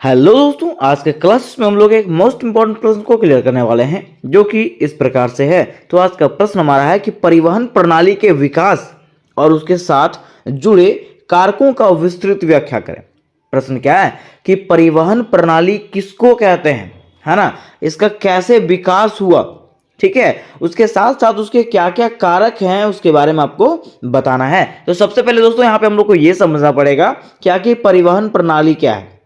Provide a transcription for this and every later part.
Hello दोस्तों, आज के क्लास में हम लोग एक मोस्ट इंपॉर्टेंट प्रश्न को क्लियर करने वाले हैं जो कि इस प्रकार से है। तो आज का प्रश्न हमारा है कि परिवहन प्रणाली के विकास और उसके साथ जुड़े कारकों का विस्तृत व्याख्या करें। प्रश्न क्या है कि परिवहन प्रणाली किसको कहते हैं, है ना, इसका कैसे विकास हुआ, ठीक है, उसके साथ साथ उसके क्या क्या कारक हैं उसके बारे में आपको बताना है। तो सबसे पहले दोस्तों यहाँ पे हम लोग को ये समझना पड़ेगा क्या कि परिवहन प्रणाली क्या है।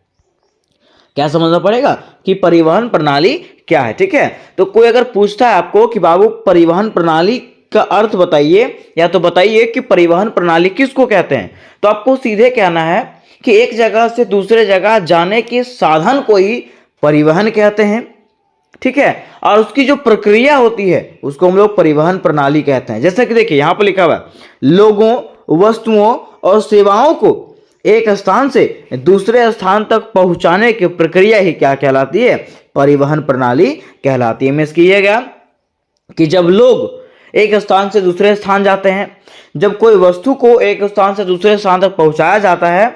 क्या समझना पड़ेगा कि परिवहन प्रणाली क्या है, ठीक है। तो कोई अगर पूछता है आपको कि बाबू परिवहन प्रणाली का अर्थ बताइए या तो बताइए कि परिवहन प्रणाली किसको कहते हैं, तो आपको सीधे कहना है कि एक जगह से दूसरे जगह जाने के साधन को ही परिवहन कहते हैं, ठीक है। और उसकी जो प्रक्रिया होती है उसको हम लोग परिवहन प्रणाली कहते हैं। जैसे कि देखिए यहाँ पर लिखा हुआ है लोगों, वस्तुओं और सेवाओं को एक स्थान से दूसरे स्थान तक पहुंचाने की प्रक्रिया ही क्या कहलाती है, परिवहन प्रणाली कहलाती है। मीन्स कीजिएगा कि जब लोग एक स्थान से दूसरे स्थान जाते हैं, जब कोई वस्तु को एक स्थान से दूसरे स्थान तक पहुंचाया जाता है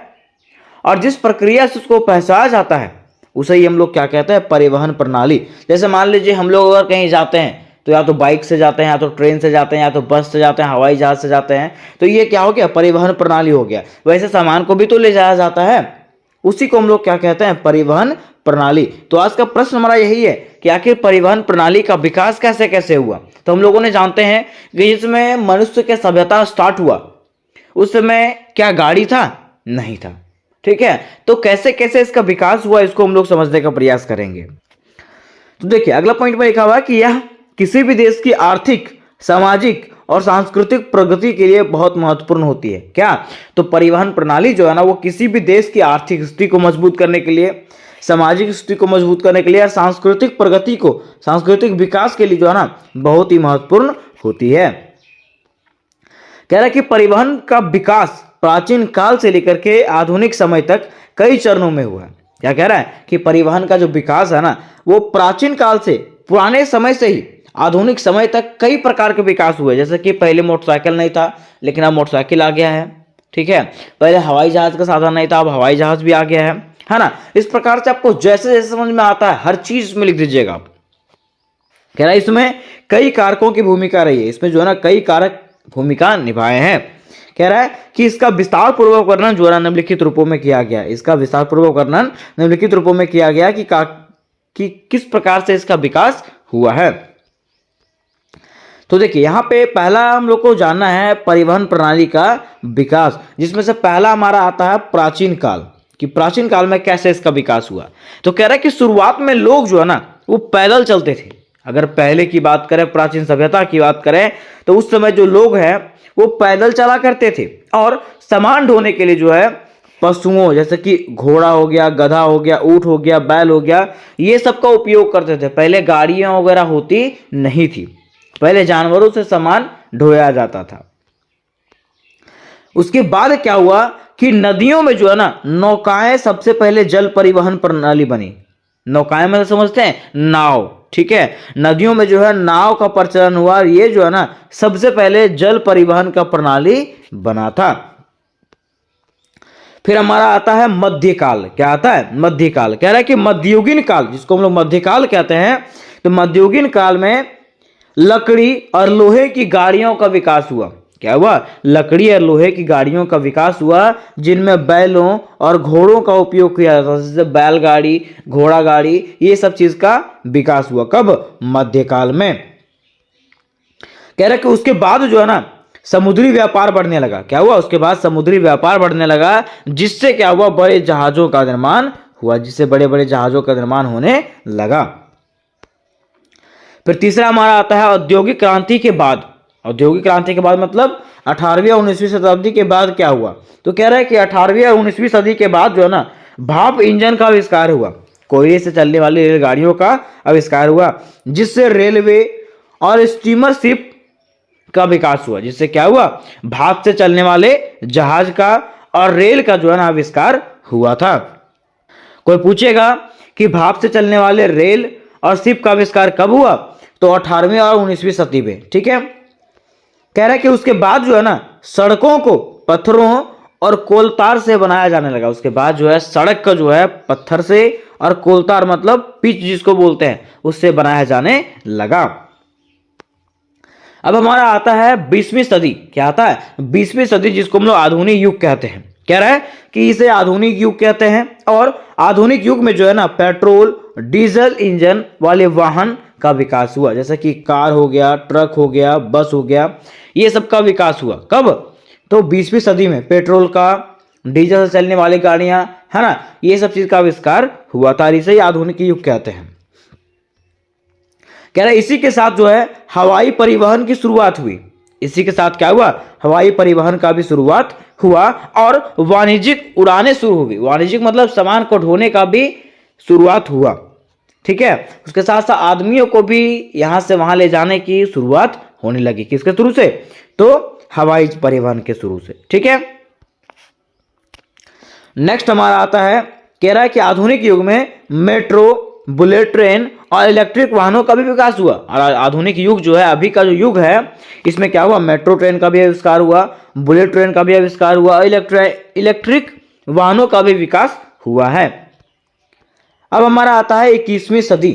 और जिस प्रक्रिया से उसको पहुंचाया जाता है उसे ही हम लोग क्या कहते हैं, परिवहन प्रणाली। जैसे मान लीजिए हम लोग अगर कहीं जाते हैं तो या तो बाइक से जाते हैं, या तो ट्रेन से जाते हैं, या तो बस से जाते हैं, हवाई जहाज से जाते हैं, तो ये क्या हो गया, परिवहन प्रणाली हो गया। वैसे सामान को भी तो ले जाया जाता है, उसी को हम लोग क्या कहते हैं, परिवहन प्रणाली। तो आज का प्रश्न हमारा यही है कि आखिर परिवहन प्रणाली का विकास कैसे कैसे हुआ। तो हम लोगों ने जानते हैं कि जिसमें मनुष्य के सभ्यता स्टार्ट हुआ उस समय क्या गाड़ी था, नहीं था, ठीक है। तो कैसे कैसे इसका विकास हुआ इसको हम लोग समझने का प्रयास करेंगे। तो देखिए अगला पॉइंट में लिखा हुआ है कि यह किसी भी देश की आर्थिक, सामाजिक और सांस्कृतिक प्रगति के लिए बहुत महत्वपूर्ण होती है। क्या, तो परिवहन प्रणाली जो है ना वो किसी भी देश की आर्थिक स्थिति को मजबूत करने के लिए, सामाजिक स्थिति को मजबूत करने के लिए और सांस्कृतिक प्रगति को, सांस्कृतिक विकास के लिए जो है ना बहुत ही महत्वपूर्ण होती है। कह रहा है कि परिवहन का विकास प्राचीन काल से लेकर के आधुनिक समय तक कई चरणों में हुआ है। क्या कह रहा है कि परिवहन का जो विकास है ना वो प्राचीन काल से, पुराने समय से ही आधुनिक समय तक कई प्रकार के विकास हुए। जैसे कि पहले मोटरसाइकिल नहीं था लेकिन अब मोटरसाइकिल आ गया है, ठीक है। पहले हवाई जहाज का साधन नहीं था, अब हवाई जहाज भी आ गया है ना। इस प्रकार से आपको जैसे जैसे समझ में आता है हर चीज में लिख दीजिएगा आप। कह रहा है इसमें कई कारकों की भूमिका रही है, इसमें जो है ना कई कारक भूमिका निभाए हैं। कह रहा है कि इसका विस्तार पूर्वक वर्णन जो है निम्नलिखित रूपों में किया गया, इसका विस्तार पूर्वक वर्णन निम्नलिखित रूपों में किया गया कि किस प्रकार से इसका विकास हुआ है। तो देखिए यहाँ पे पहला हम लोग को जानना है परिवहन प्रणाली का विकास, जिसमें से पहला हमारा आता है प्राचीन काल, कि प्राचीन काल में कैसे इसका विकास हुआ। तो कह रहा है कि शुरुआत में लोग जो है ना वो पैदल चलते थे। अगर पहले की बात करें, प्राचीन सभ्यता की बात करें, तो उस समय जो लोग हैं वो पैदल चला करते थे और सामान ढोने के लिए जो है पशुओं, जैसे कि घोड़ा हो गया, गधा हो गया, ऊंट हो गया, बैल हो गया, ये सब का उपयोग करते थे। पहले गाड़ियां वगैरह होती नहीं थी, पहले जानवरों से सामान ढोया जाता था। उसके बाद क्या हुआ कि नदियों में जो है ना नौकाएं सबसे पहले जल परिवहन प्रणाली बनी। नौकाएं मतलब समझते हैं, नाव, ठीक है। नदियों में जो है नाव का प्रचलन हुआ और ये जो है ना सबसे पहले जल परिवहन का प्रणाली बना था। फिर हमारा आता है मध्यकाल। क्या आता है, मध्यकाल। कह रहा है कि मध्ययुगीन काल, जिसको हम लोग मध्यकाल कहते हैं, तो मध्ययुगीन काल में लकड़ी और लोहे की गाड़ियों का विकास हुआ। क्या हुआ, लकड़ी और लोहे की गाड़ियों का विकास हुआ जिनमें बैलों और घोड़ों का उपयोग किया जाता था। जैसे बैलगाड़ी, घोड़ा गाड़ी, ये सब चीज का विकास हुआ कब, मध्यकाल में। कह रहे कि उसके बाद जो है ना समुद्री व्यापार बढ़ने लगा। क्या हुआ, उसके बाद समुद्री व्यापार बढ़ने लगा, जिससे क्या हुआ, बड़े जहाजों का निर्माण हुआ, जिससे बड़े बड़े जहाजों का निर्माण होने लगा। फिर तीसरा हमारा आता है औद्योगिक क्रांति के बाद। औद्योगिक क्रांति के बाद मतलब 18वीं और 19वीं शताब्दी के बाद क्या हुआ, तो कह रहा है कि 18वीं और 19वीं सदी के बाद जो है ना भाप इंजन का आविष्कार हुआ, कोयले से चलने वाली रेलगाड़ियों का आविष्कार हुआ, जिससे रेलवे और स्टीमर शिप का विकास हुआ। जिससे क्या हुआ, भाप से चलने वाले जहाज का और रेल का जो है ना आविष्कार हुआ था। कोई पूछेगा कि भाप से चलने वाले रेल और शिप का आविष्कार कब हुआ, तो 18वीं और 19वीं सदी में, ठीक है। कह रहा है कि उसके बाद जो है ना सड़कों को पत्थरों और कोलतार से बनाया जाने लगा। उसके बाद जो है सड़क का जो है पत्थर से और कोलतार मतलब पिच जिसको बोलते हैं उससे बनाया जाने लगा। अब हमारा आता है 20वीं सदी। क्या आता है? 20वीं सदी, जिसको हम लोग आधुनिक युग कहते हैं। कह रहा है कि इसे आधुनिक युग कहते हैं। और आधुनिक युग में जो है ना पेट्रोल डीजल इंजन वाले वाहन का विकास हुआ, जैसे कि कार हो गया, ट्रक हो गया, बस हो गया, ये सब का विकास हुआ। कब? तो 20वीं सदी में पेट्रोल का, डीजल से चलने वाली गाड़ियां, है ना, ये सब चीज का आविष्कार हुआ था। इसे ही आधुनिक युग कहते हैं। कह रहे इसी के साथ जो है हवाई परिवहन की शुरुआत हुई। इसी के साथ क्या हुआ? हवाई परिवहन का भी शुरुआत हुआ और वाणिज्यिक उड़ानें शुरू हुई। वाणिज्यिक मतलब सामान को ढोने का भी शुरुआत हुआ। ठीक है, उसके साथ साथ आदमियों को भी यहां से वहां ले जाने की शुरुआत होने लगी। किसके शुरू से? तो हवाई परिवहन के शुरू से। ठीक है, नेक्स्ट हमारा आता है, कह रहा है कि आधुनिक युग में मेट्रो, बुलेट ट्रेन और इलेक्ट्रिक वाहनों का भी विकास हुआ। और आधुनिक युग जो है, अभी का जो युग है, इसमें क्या हुआ? मेट्रो ट्रेन का भी आविष्कार हुआ, बुलेट ट्रेन का भी आविष्कार हुआ और इलेक्ट्रिक वाहनों का भी विकास हुआ है। अब हमारा आता है 21वीं सदी,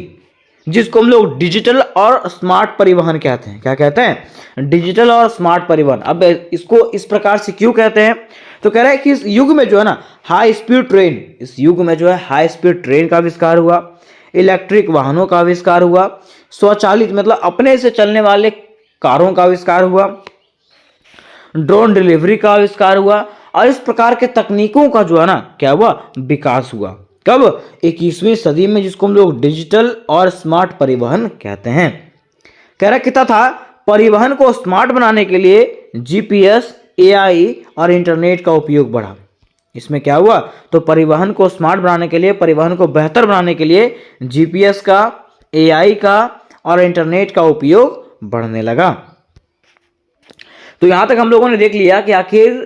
जिसको हम लोग डिजिटल और स्मार्ट परिवहन कहते हैं। क्या कहते हैं? डिजिटल और स्मार्ट परिवहन। अब इसको इस प्रकार से क्यों कहते हैं? तो कह रहा है कि इस युग में जो है ना हाई स्पीड ट्रेन, इस युग में जो है हाई स्पीड ट्रेन का आविष्कार हुआ, इलेक्ट्रिक वाहनों का आविष्कार हुआ, स्वचालित मतलब अपने से चलने वाले कारों का आविष्कार हुआ, ड्रोन डिलीवरी का आविष्कार हुआ और इस प्रकार के तकनीकों का जो है ना क्या हुआ? विकास हुआ। कब? 21वीं सदी में, जिसको हम लोग डिजिटल और स्मार्ट परिवहन कहते हैं। कह रहा कितना था? परिवहन को स्मार्ट बनाने के लिए जीपीएस, एआई और इंटरनेट का उपयोग बढ़ा। इसमें क्या हुआ? तो परिवहन को स्मार्ट बनाने के लिए, परिवहन को बेहतर बनाने के लिए जीपीएस का, एआई का और इंटरनेट का उपयोग बढ़ने लगा। तो यहां तक हम लोगों ने देख लिया कि आखिर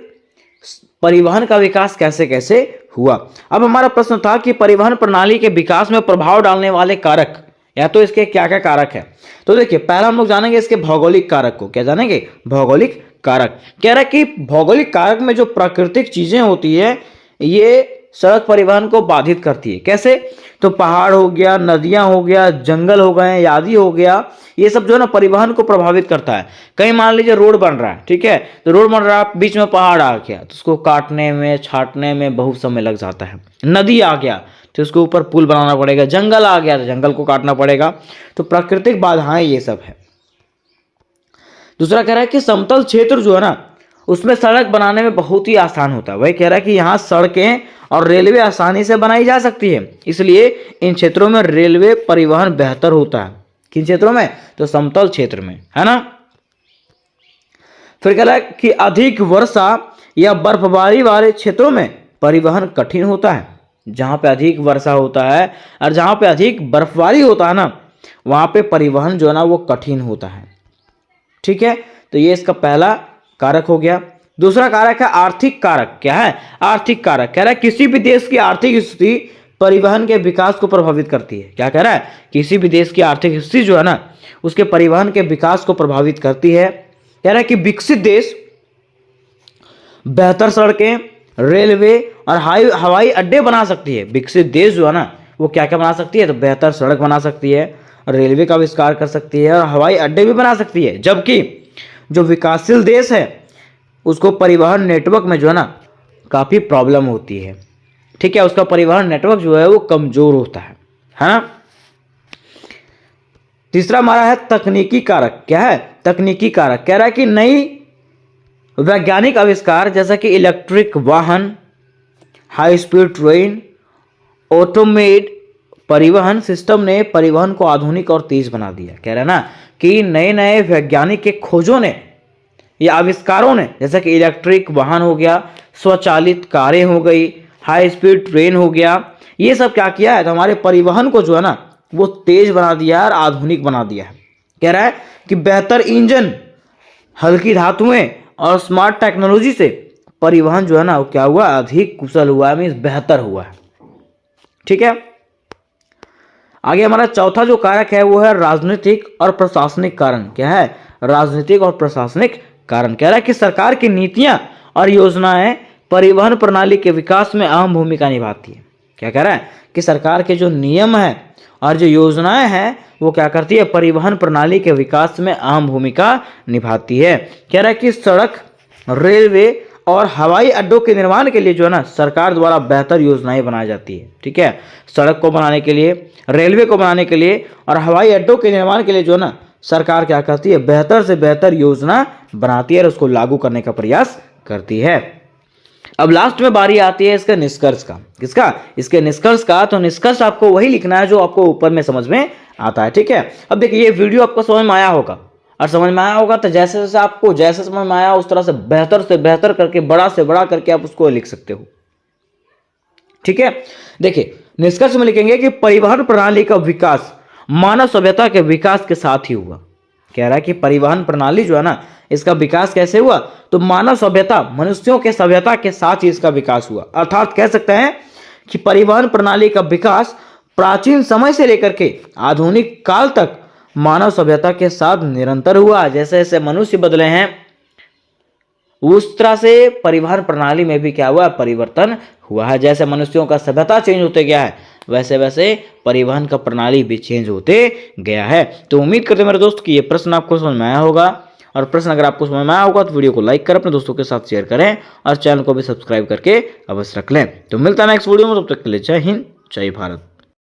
परिवहन का विकास कैसे कैसे हुआ। अब हमारा प्रश्न था कि परिवहन प्रणाली के विकास में प्रभाव डालने वाले कारक, या तो इसके क्या क्या कारक है। तो देखिए, पहला हम लोग जानेंगे इसके भौगोलिक कारक को। क्या जानेंगे? भौगोलिक कारक। कह रहा है कि भौगोलिक कारक में जो प्राकृतिक चीजें होती है ये सड़क परिवहन को बाधित करती है। कैसे? तो पहाड़ हो गया, नदियां हो गया, जंगल हो गए, आदि हो गया, ये सब जो है ना परिवहन को प्रभावित करता है। कहीं मान लीजिए रोड बन रहा है, ठीक है, तो रोड बन रहा है, बीच में पहाड़ आ गया तो उसको काटने में, छाटने में बहुत समय लग जाता है। नदी आ गया तो उसके ऊपर पुल बनाना पड़ेगा, जंगल आ गया तो जंगल को काटना पड़ेगा। तो प्राकृतिक बाधाएं ये सब है। दूसरा कह रहा है कि समतल क्षेत्र जो है ना उसमें सड़क बनाने में बहुत ही आसान होता है। वही कह रहा है कि यहाँ सड़कें और रेलवे आसानी से बनाई जा सकती है, इसलिए इन क्षेत्रों में रेलवे परिवहन बेहतर होता है। किन क्षेत्रों में? तो समतल क्षेत्र में, है ना। फिर कह रहा है कि अधिक वर्षा या बर्फबारी वाले क्षेत्रों में परिवहन कठिन होता है। जहां पे अधिक वर्षा होता है और जहां पे अधिक बर्फबारी होता है ना, वहां पे परिवहन जो है ना वो कठिन होता है। ठीक है, तो ये इसका पहला कारक हो गया। दूसरा कारक है आर्थिक कारक। क्या है? आर्थिक कारक। कह रहा है किसी भी देश की आर्थिक स्थिति परिवहन के विकास को प्रभावित करती है। क्या कह रहा है? किसी भी देश की आर्थिक स्थिति जो है ना उसके परिवहन के विकास को प्रभावित करती है। कह रहा है कि विकसित देश बेहतर सड़कें, रेलवे और हवाई अड्डे बना सकती है। विकसित देश जो है ना वो क्या क्या बना सकती है? तो बेहतर सड़क बना सकती है, रेलवे का आविष्कार कर सकती है और हवाई अड्डे भी बना सकती है। जबकि जो विकासशील देश है उसको परिवहन नेटवर्क में जो है ना काफी प्रॉब्लम होती है। ठीक है, उसका परिवहन नेटवर्क जो है वो कमजोर होता है ना। तीसरा हमारा है तकनीकी कारक। क्या है? तकनीकी कारक। कह रहा है कि नई वैज्ञानिक आविष्कार जैसा कि इलेक्ट्रिक वाहन, हाई स्पीड ट्रेन, ऑटोमेट परिवहन सिस्टम ने परिवहन को आधुनिक और तेज बना दिया। कह रहा है ना कि नए नए वैज्ञानिक के खोजों ने या आविष्कारों ने, जैसा कि इलेक्ट्रिक वाहन हो गया, स्वचालित कारें हो गई, हाई स्पीड ट्रेन हो गया, ये सब क्या किया है? तो हमारे परिवहन को जो है ना वो तेज बना दिया और आधुनिक बना दिया है। कह रहा है कि बेहतर इंजन, हल्की धातुएं और स्मार्ट टेक्नोलॉजी से परिवहन जो है ना वो क्या हुआ? अधिक कुशल हुआ है, मीन्स बेहतर हुआ है। ठीक है, आगे हमारा चौथा जो कारक है वो है राजनीतिक और प्रशासनिक कारण। क्या है? राजनीतिक और प्रशासनिक कारण। कह रहा है कि सरकार की नीतियां और योजनाएं परिवहन प्रणाली के विकास में अहम भूमिका निभाती है। क्या कह रहा है कि सरकार के जो नियम है और जो योजनाएं हैं वो क्या करती है, परिवहन प्रणाली के विकास में अहम भूमिका निभाती है। कह रहा है कि सड़क, रेलवे और हवाई अड्डों के निर्माण के लिए जो है ना सरकार द्वारा बेहतर योजनाएं बनाई जाती है। ठीक है, सड़क को बनाने के लिए, रेलवे को बनाने के लिए और हवाई अड्डों के निर्माण के लिए जो है ना सरकार क्या करती है, बेहतर से बेहतर योजना बनाती है और उसको लागू करने का प्रयास करती है। अब लास्ट में बारी आती है इसके निष्कर्ष का। किसका? इसके निष्कर्ष का। तो निष्कर्ष आपको वही लिखना है जो आपको ऊपर में समझ में आता है। ठीक है, अब देखिए ये वीडियो आपको समझ में आया होगा, और समझ में आया होगा तो जैसे जैसे आपको जैसे समझ में आया उस तरह से बेहतर करके, बड़ा से बड़ा करके आप उसको लिख सकते हो। ठीक है, देखिए निष्कर्ष में लिखेंगे कि परिवहन प्रणाली का विकास मानव सभ्यता के विकास के साथ ही हुआ। कह रहा है कि परिवहन प्रणाली जो है ना इसका विकास कैसे हुआ, तो मानव सभ्यता, मनुष्यों के सभ्यता के साथ ही इसका विकास हुआ। अर्थात कह सकते हैं कि परिवहन प्रणाली का विकास प्राचीन समय से लेकर के आधुनिक काल तक मानव सभ्यता के साथ निरंतर हुआ। जैसे जैसे मनुष्य बदले हैं उस तरह से परिवहन प्रणाली में भी क्या हुआ, परिवर्तन हुआ है। जैसे मनुष्यों का सभ्यता चेंज होते गया है वैसे वैसे परिवहन का प्रणाली भी चेंज होते गया है। तो उम्मीद करते हैं मेरे दोस्त कि ये प्रश्न आपको समझ में आया होगा, और प्रश्न अगर आपको समझ में आया होगा तो वीडियो को लाइक करें, अपने दोस्तों के साथ शेयर करें और चैनल को भी सब्सक्राइब करके अवश्य रख लें। तो मिलता है नेक्स्ट वीडियो में, तब तक के लिए जय हिंद, जय भारत।